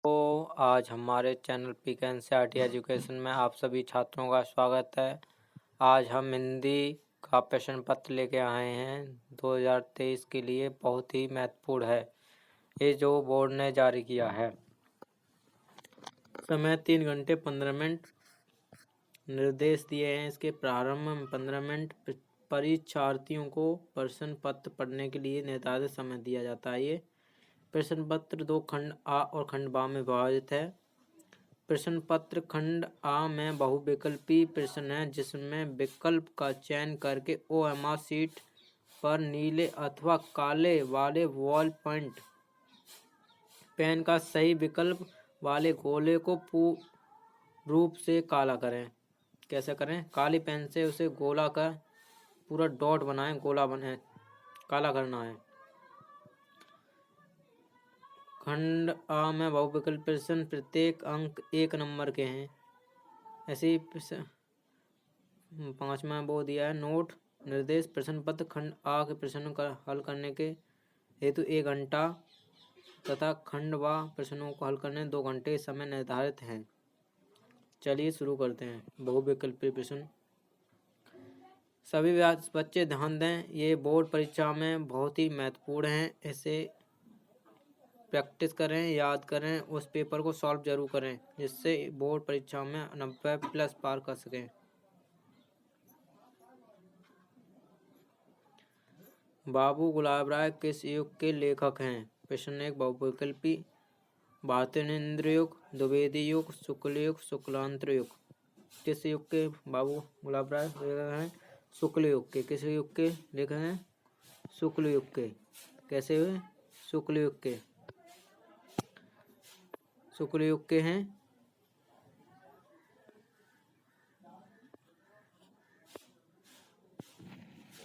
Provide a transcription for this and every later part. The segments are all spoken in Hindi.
तो आज हमारे चैनल पीके एनसीईआरटी एजुकेशन में आप सभी छात्रों का स्वागत है। आज हम हिंदी का प्रश्न पत्र लेके आए हैं 2023 के लिए। बहुत ही महत्वपूर्ण है ये जो बोर्ड ने जारी किया है। समय 3 घंटे 15 मिनट। निर्देश दिए हैं इसके प्रारंभ में 15 मिनट परीक्षार्थियों को प्रश्न पत्र पढ़ने के लिए निर्धारित समय दिया जाता है। ये प्रश्न पत्र 2 खंड आ और खंड बा में विभाजित है। प्रश्न पत्र खंड आ में बहुविकल्पी प्रश्न है जिसमें विकल्प का चयन करके ओएमआर शीट पर नीले अथवा काले वाले बॉल पॉइंट पेन का सही विकल्प वाले गोले को पूर्ण रूप से काला करें। कैसे करें? काली पेन से उसे गोला का पूरा डॉट बनाएं, गोला बने, काला करना है। खंड आ में बहुविकल्प प्रश्न प्रत्येक अंक 1 नंबर के हैं। ऐसे ही 5वां वो दिया है नोट निर्देश। प्रश्न पत्र खंड आ के प्रश्नों का हल करने के हेतु 1 घंटा तथा खंड व प्रश्नों को हल करने 2 घंटे समय निर्धारित हैं। चलिए शुरू करते हैं। बहुविकल्पी प्रश्न। सभी बच्चे ध्यान दें, ये बोर्ड परीक्षा में बहुत ही महत्वपूर्ण है। इसे प्रैक्टिस करें, याद करें, उस पेपर को सॉल्व जरूर करें जिससे बोर्ड परीक्षा में 90+ पार कर सकें। बाबू गुलाब राय किस युग के लेखक हैं? प्रश्न 1 बहुविकल्पी। भारतेंद्र युग, द्विवेदी युग, शुक्ल युग, शुक्लांत्र युग। किस युग के बाबू गुलाब राय लेखक हैं? शुक्ल युग के। किस युग के लेखक हैं? शुक्ल युग के। कैसे हुए? शुक्ल युग के। शुक्ल युग के हैं।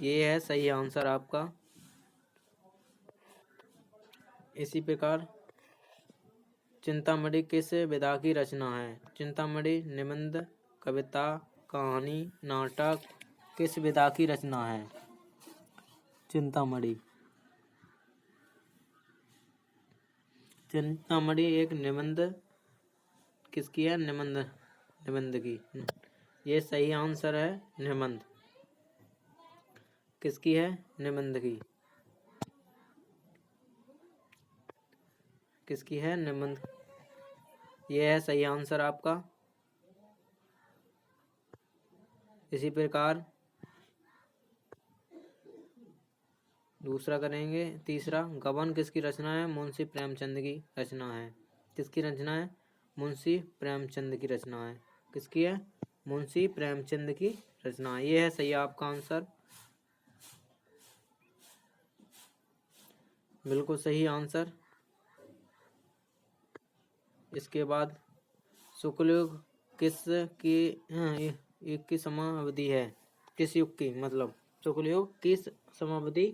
ये है सही आंसर आपका। इसी प्रकार चिंतामणि किस विधा की रचना है? चिंतामणि निबंध, कविता, कहानी, नाटक किस विधा की रचना है? चिंतामणि। चिंतामणि एक निबंध किसकी है? निबंध की। ये सही आंसर है निबंध। किसकी है? निबंध की। किसकी है? निबंध। ये है सही आंसर आपका। इसी प्रकार दूसरा करेंगे। तीसरा गबन किसकी रचना है? मुंशी प्रेमचंद की रचना है। किसकी रचना है? मुंशी प्रेमचंद की रचना है। किसकी है? मुंशी प्रेमचंद की रचना। ये है सही आपका आंसर। बिल्कुल सही आंसर। इसके बाद शुक्ल युग किस युग की समाअवधि है? किस युग की मतलब शुक्ल युग किस समाअवधि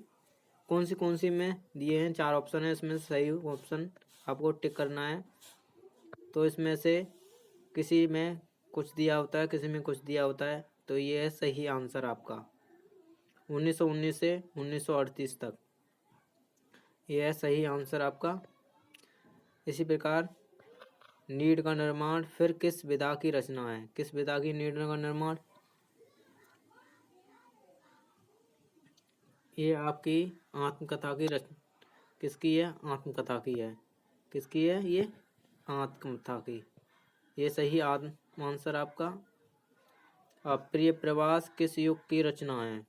कौन सी में दिए हैं? 4 ऑप्शन है, इसमें सही ऑप्शन आपको टिक करना है। तो इसमें से किसी में कुछ दिया होता है, किसी में कुछ दिया होता है, तो ये है सही आंसर आपका। 1919 से 1938 तक। यह है सही आंसर आपका। इसी प्रकार नीड का निर्माण फिर किस विधा की रचना है? किस विधा की नीड का निर्माण? ये आपकी आत्मकथा की रचना। किसकी है? आत्मकथा की है। किसकी है? ये आत्मकथा की। ये सही आंसर आपका। प्रिय प्रवास किस युग की रचना है?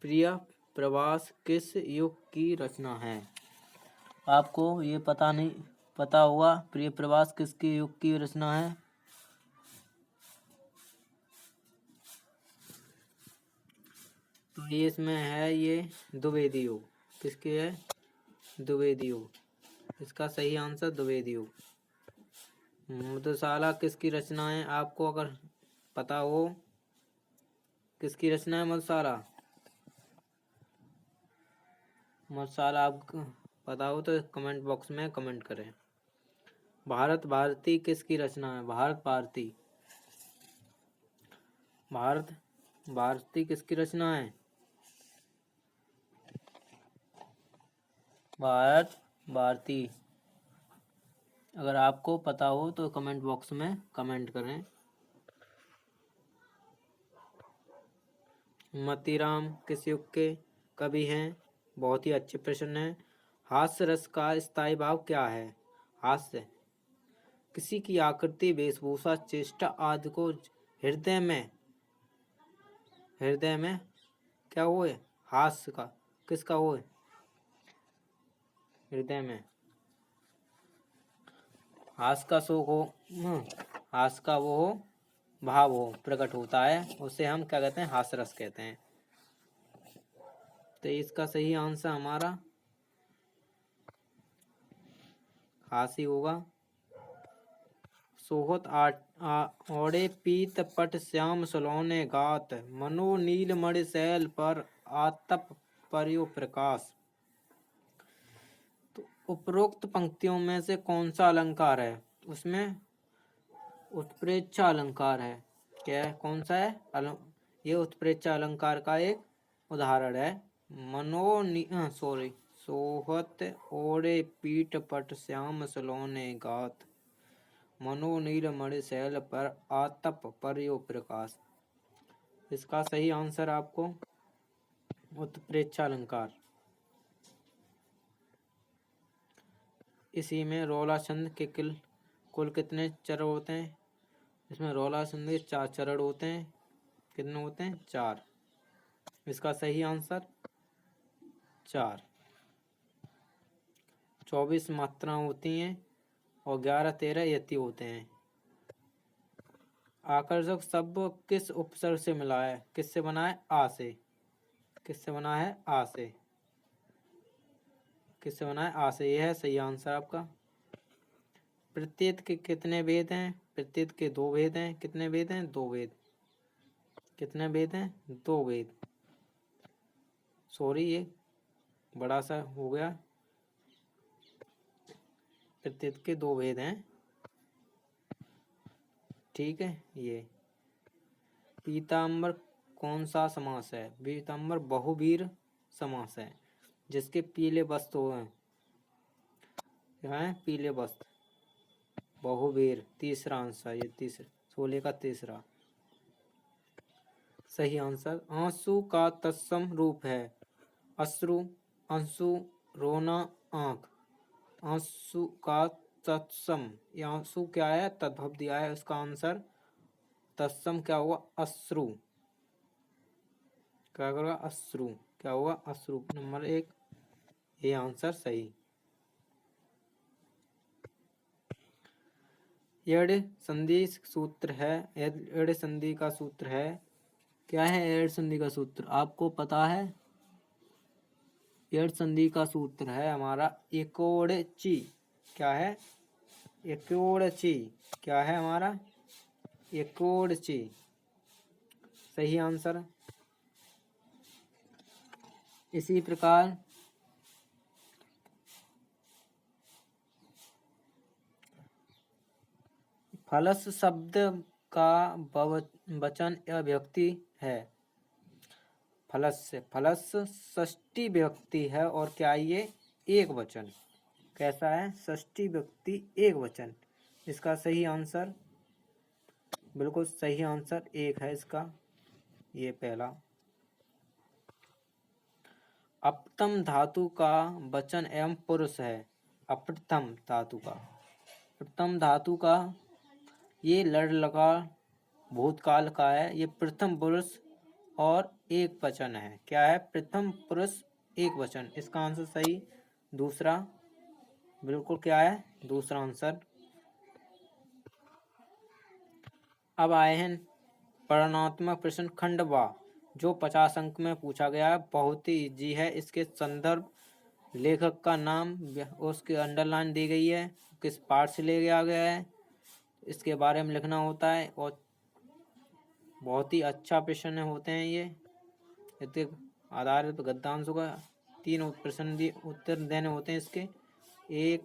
प्रिय प्रवास किस युग की रचना है? आपको ये पता होगा प्रिय प्रवास किसके युग की रचना है? तो ये इसमें है ये द्विवेदी युग। किसकी है? द्विवेदी युग। इसका सही आंसर द्विवेदी युग। मधुशाला किसकी रचना है? आपको अगर पता हो किसकी रचना है मधुशाला? मधुशाला आपको पता हो तो कमेंट बॉक्स में कमेंट करें। भारत भारती किसकी रचना है? भारत भारती। भारत भारती किसकी रचना है? भारत भारती। अगर आपको पता हो तो कमेंट बॉक्स में कमेंट करें। मतीराम किस युग के कवि हैं? बहुत ही अच्छे प्रश्न है। हास्य रस का स्थायी भाव क्या है? हास्य किसी की आकृति, वेशभूषा, चेष्टा आदि को हृदय में क्या हुए? हास्य का किसका हुए? हृदय में हास्य का शोक हो, हास्य का वो हो, भाव हो, प्रकट होता है, उसे हम क्या कहते हैं? हास्य रस कहते हैं। तो इसका सही आंसर हमारा हास्य होगा। सोहत ओढ़े पीत पट श्याम सलोने गात, मनो नील मणि शैल पर आतप पर्यो प्रकाश। तो उपरोक्त पंक्तियों में से कौन सा अलंकार है? उसमें उत्प्रेक्षा अलंकार है। क्या है? कौन सा है? ये उत्प्रेक्षा अलंकार का एक उदाहरण है। सोहत ओढ़े पीठ पट श्याम सलोने गात, मनो नील मणि शैल पर आतप पर्यो प्रकाश। इसका सही आंसर आपको उत्प्रेक्षा अलंकार। इसी में रोला छंद के कुल कितने चरण होते हैं? इसमें रोला छंद के 4 चरण होते हैं। कितने होते हैं? 4। इसका सही आंसर 4। 24 मात्रा होती हैं और 11-13 यति होते हैं। आकर्षक शब्द किस उपसर्ग से मिला है? किससे बना है? आ से। किससे बना है? आ से। किससे बना है? आ से। यह है सही आंसर आपका। प्रत्येक के कितने भेद हैं? प्रत्येक के 2 भेद हैं। कितने भेद हैं? 2 भेद। कितने भेद हैं? 2 भेद। सॉरी, ये बड़ा सा हो गया। प्रत्येक के 2 भेद हैं। ठीक है। ये पीताम्बर कौन सा समास है? पीताम्बर बहुवीर समास है, जिसके पीले वस्त्र हो हैं। क्या है? पीले वस्त्र। बहुवीर तीसरा आंसर। ये 16 का तीसरा सही आंसर। आंसू का तत्सम रूप है अश्रु, अंशु, रोना, आंख। आंसू का तत्सम, ये आंसू क्या है? तद्भव दिया है। उसका आंसर तत्सम क्या हुआ? अश्रु। क्या करेगा? अश्रु। क्या हुआ? अश्रु। नंबर 1 ये आंसर सही। एड संधि सूत्र है। एड संधि का सूत्र है। क्या है एड संधि का सूत्र? आपको पता है? एड संधि का सूत्र है हमारा एकोड़ची। क्या है? एकोड़ची। क्या है हमारा? एकोड़ची। सही आंसर। इसी प्रकार फलस शब्द का बहुवचन या व्यक्ति है। फलस षष्ठी व्यक्ति है और क्या ये? एक वचन। कैसा है? षष्ठी व्यक्ति एक वचन। इसका सही आंसर बिल्कुल सही आंसर 1 है इसका। ये पहला। अपतम धातु का वचन एवं पुरुष है। अप्रथम धातु का, प्रथम धातु का ये लड़ लगा भूतकाल का है। ये प्रथम पुरुष और एक वचन है। क्या है? प्रथम पुरुष एक वचन। इसका आंसर सही दूसरा। बिल्कुल क्या है? दूसरा आंसर। अब आए हैं परिणात्मक प्रश्न खंड वा, जो 50 अंक में पूछा गया है। बहुत ही इजी है। इसके संदर्भ, लेखक का नाम, उसके अंडरलाइन दी गई है, किस पार्ट से ले गया गया है, इसके बारे में लिखना होता है। और बहुत ही अच्छा प्रश्न होते हैं ये। इसके आधारित गद्यांशों का 3 प्रश्न उत्तर देने होते हैं इसके। एक,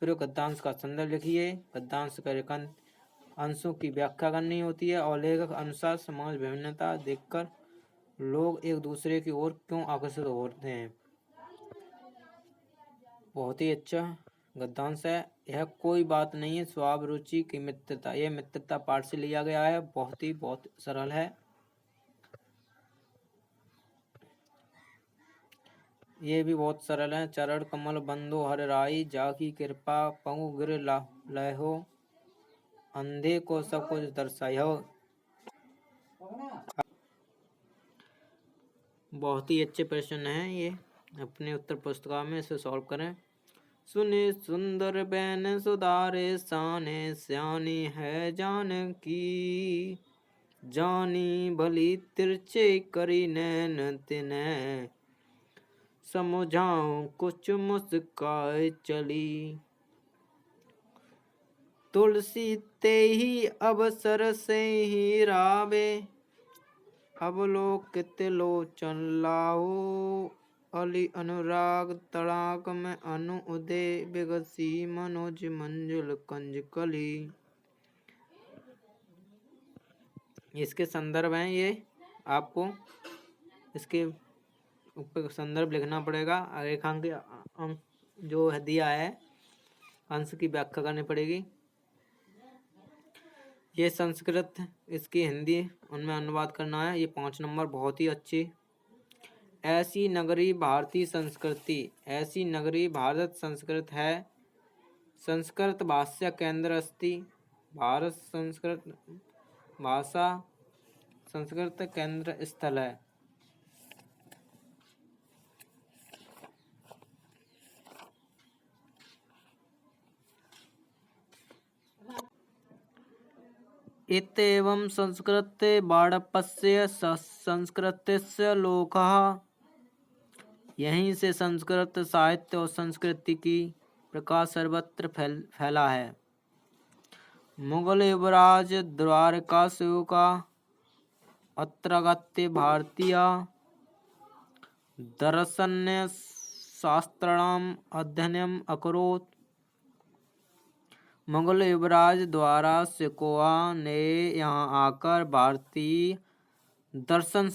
प्रयोग गद्यांश का संदर्भ लिखिए, गद्यांश का अंशों की व्याख्या करनी होती है, और लेखक अनुसार समाज विभिन्नता देखकर लोग एक दूसरे की ओर क्यों आकर्षित होते हैं। बहुत ही अच्छा गद्यांश है यह कोई बात नहीं है, स्वभाव रुचि की मित्रता। यह मित्रता पाठ से लिया गया है, बहुत सरल है। ये भी बहुत सरल है। चरण कमल बंधो हर राई, जाकी कृपा पहु गिर लहो, अंधे को सब कुछ दर्शायो। बहुत ही अच्छे प्रश्न हैं ये, अपने उत्तर पुस्तिका में इसे सॉल्व करें। सुने सुंदर बैन सुधारे साने, स्यानी है जानकी, जानी भली तिरछे करी नैन तिने, समझाऊं कुछ मुस्काए चली, तुलसी ते ही अवसर से ही रावे, अवलोकित लोचन लाओ, अली अनुराग तड़ाक में अनु उदय, बिगसी मनोज मंजुल कंज कली। इसके संदर्भ हैं ये, आपको इसके ऊपर संदर्भ लिखना पड़ेगा। रेखांक जो दिया है अंश की व्याख्या करनी पड़ेगी। ये संस्कृत, इसकी हिंदी उनमें अनुवाद करना है। ये 5 नंबर बहुत ही अच्छी। ऐसी नगरी भारतीय संस्कृति, ऐसी नगरी भारत संस्कृत है, संस्कृत भाषा केंद्र अस्ति, भारत संस्कृत भाषा संस्कृत केंद्र स्थल है। इत्येवं संस्कृते बाणप्पस्य संस्कृतस्य लोकः, यहीं से संस्कृत साहित्य और संस्कृति की प्रकाश सर्वत्र फैला है। मुगल युवराज द्वारकासु का अत्रागत्य भारतीय दर्शन शास्त्राणाम अध्ययनम अकरोत्। मुगल युवराज द्वारासिकोआ ने यहाँ आकर भारतीय दर्शन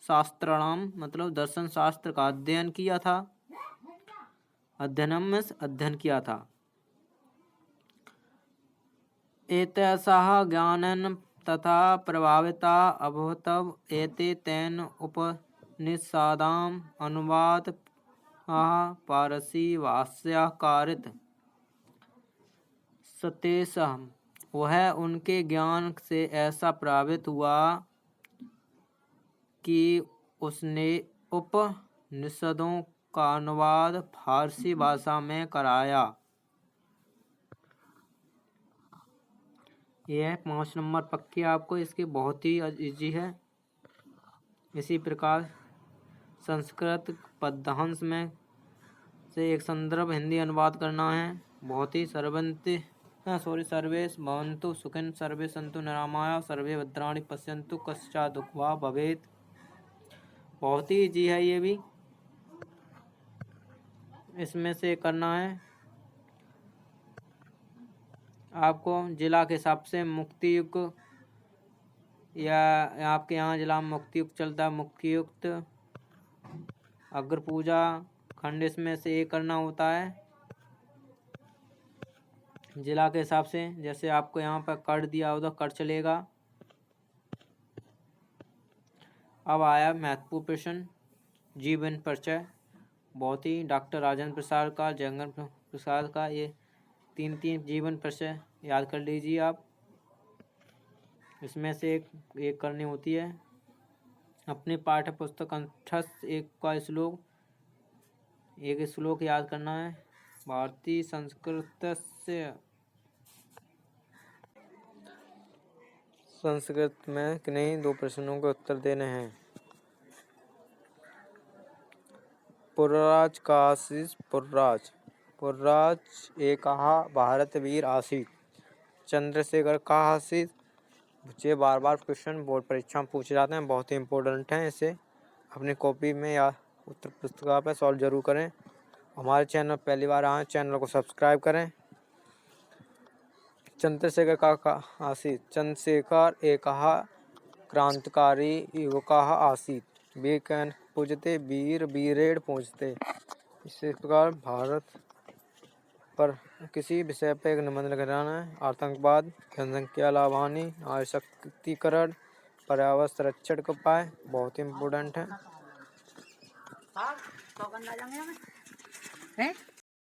शास्त्राणाम मतलब दर्शन शास्त्र का अध्ययन किया था। अध्ययनम में अध्ययन किया था। एतैषाः ज्ञानेन तथा प्रभाविता अभवतव एते तेन उपनिषदाम् अनुवाद पारसी भाष्या कारित सतेषां, वह उनके ज्ञान से ऐसा प्रभावित हुआ कि उसने उपनिषदों का अनुवाद फारसी भाषा में कराया। यह 5 नंबर पक्की आपको, इसकी बहुत ही इजी है। इसी प्रकार संस्कृत पद्यांश में से एक संदर्भ हिंदी अनुवाद करना है। बहुत ही सर्वे भवन्तु सुखिनः, सर्वे सन्तु निरामया, सर्वे भद्राणि पश्यन्तु, कस्मात् दुःखं वा भवेत्। बहुत ही इजी है ये भी। इसमें से करना है आपको जिला के हिसाब से मुक्ति युक्त, या आपके यहाँ जिला में मुक्ति युक्त चलता है, मुक्ति युक्त अग्र पूजा खंड, इसमें से एक करना होता है जिला के हिसाब से। जैसे आपको यहाँ पर कर दिया होगा कर चलेगा। अब आया महत्वपूर्ण प्रश्न, जीवन परिचय। बहुत ही डॉक्टर राजेंद्र प्रसाद का, जंगल प्रसाद का, ये 3 जीवन परिचय याद कर लीजिए आप। इसमें से एक करनी होती है। अपनी पाठ्य पुस्तक कंठस्थ एक श्लोक याद करना है। भारतीय संस्कृत में किन्हीं 2 प्रश्नों के उत्तर देने हैं। पुरराज का आशीष। पुरराज एकहा भारत वीर आसीत, चंद्रशेखर का आशीष। ये बार क्वेश्चन बोर्ड परीक्षा में पूछे जाते हैं, बहुत ही इंपॉर्टेंट हैं। इसे अपनी कॉपी में या उत्तर पुस्तिका पर सॉल्व जरूर करें। हमारे चैनल पहली बार आए, चैनल को सब्सक्राइब करें। चंद्रशेखर का आसीत। चंद्रशेखर एकहा क्रांतिकारी युवकः आसीत्, वीर पूजते वीर वीरेण पूजते। इसी प्रकार भारत पर किसी विषय पर एक निबंध लिखना है। आतंकवाद, जनसंख्या लाभ हानि, नारी सशक्तिकरण, पर्यावरण संरक्षण के उपाय बहुत इम्पोर्टेंट है।